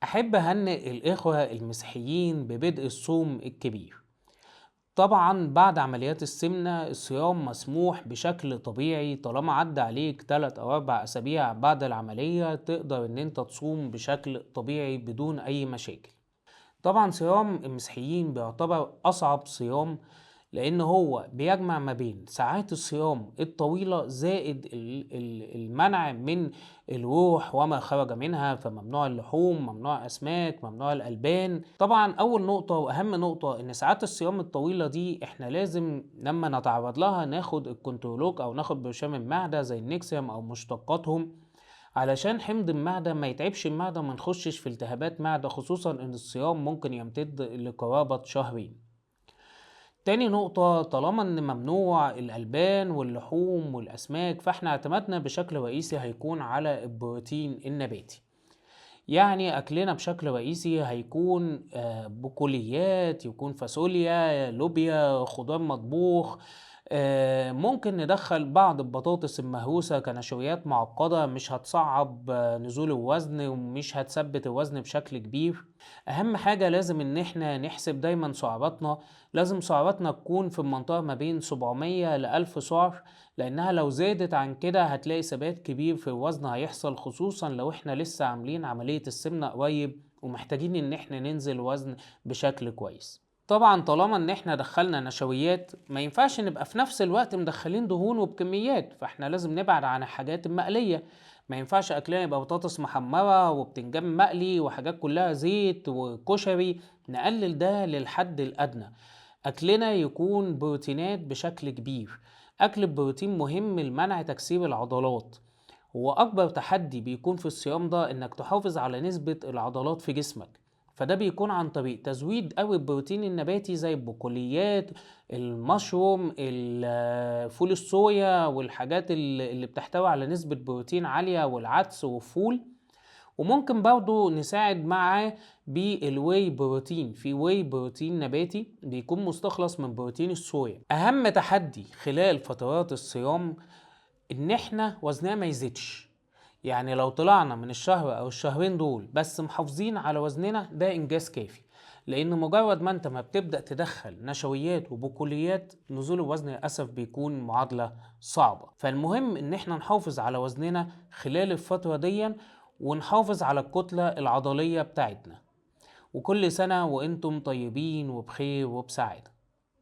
أحب أهنئ الإخوة المسيحيين ببدء الصوم الكبير. طبعا بعد عمليات السمنة الصيام مسموح بشكل طبيعي، طالما عدى عليك 3 أو 4 أسابيع بعد العملية تقدر إن أنت تصوم بشكل طبيعي بدون أي مشاكل. طبعا صيام المسيحيين بيعتبر أصعب صيام، لأن هو بيجمع ما بين ساعات الصيام الطويلة زائد المنع من الروح وما خرج منها، فممنوع اللحوم، ممنوع أسماك، ممنوع الألبان. طبعا أول نقطة وأهم نقطة إن ساعات الصيام الطويلة دي إحنا لازم لما نتعرض لها ناخد الكنترولوج أو ناخد برشام المعدة زي النكسيوم أو مشتقاتهم، علشان حمض المعدة ما يتعبش المعدة وما نخشش في التهابات معدة، خصوصا إن الصيام ممكن يمتد لقرابة شهرين. تاني نقطة، طالما إن ممنوع الألبان واللحوم والأسماك فإحنا اعتمادنا بشكل رئيسي هيكون على البروتين النباتي. يعني أكلنا بشكل رئيسي هيكون بقوليات، يكون فاصوليا، لوبيا، خضار مطبوخ. ممكن ندخل بعض البطاطس المهروسة كنشويات معقدة مش هتصعب نزول الوزن ومش هتثبت الوزن بشكل كبير. أهم حاجة لازم إن احنا نحسب دايما سعراتنا، لازم سعراتنا تكون في المنطقة ما بين 700 ل 1000 سعر، لأنها لو زادت عن كده هتلاقي ثبات كبير في الوزن هيحصل، خصوصا لو احنا لسه عاملين عملية السمنة قريب ومحتاجين إن احنا ننزل وزن بشكل كويس. طبعا طالما ان احنا دخلنا نشويات ما ينفعش نبقى في نفس الوقت مدخلين دهون وبكميات، فاحنا لازم نبعد عن الحاجات المقلية. ما ينفعش اكلنا يبقى بطاطس محمرة وبتنجان مقلي وحاجات كلها زيت وكشري، نقلل ده للحد الادنى. اكلنا يكون بروتينات بشكل كبير. اكل البروتين مهم لمنع تكسير العضلات. هو اكبر تحدي بيكون في الصيام ده انك تحافظ على نسبة العضلات في جسمك، فده بيكون عن طريق تزويد قوي البروتين النباتي زي البقوليات، المشروم، فول الصويا والحاجات اللي بتحتوي على نسبة بروتين عالية، والعدس والفول. وممكن برضو نساعد معاه بالواي بروتين، في واي بروتين نباتي بيكون مستخلص من بروتين الصويا. اهم تحدي خلال فترات الصيام ان احنا وزننا ما يزيدش. يعني لو طلعنا من الشهر او الشهرين دول بس محافظين على وزننا ده انجاز كافي، لان مجرد ما انت ما بتبدأ تدخل نشويات وبقوليات نزول الوزن للأسف بيكون معادلة صعبة. فالمهم ان احنا نحافظ على وزننا خلال الفترة دي ونحافظ على الكتلة العضلية بتاعتنا. وكل سنة وانتم طيبين وبخير وبسعادة.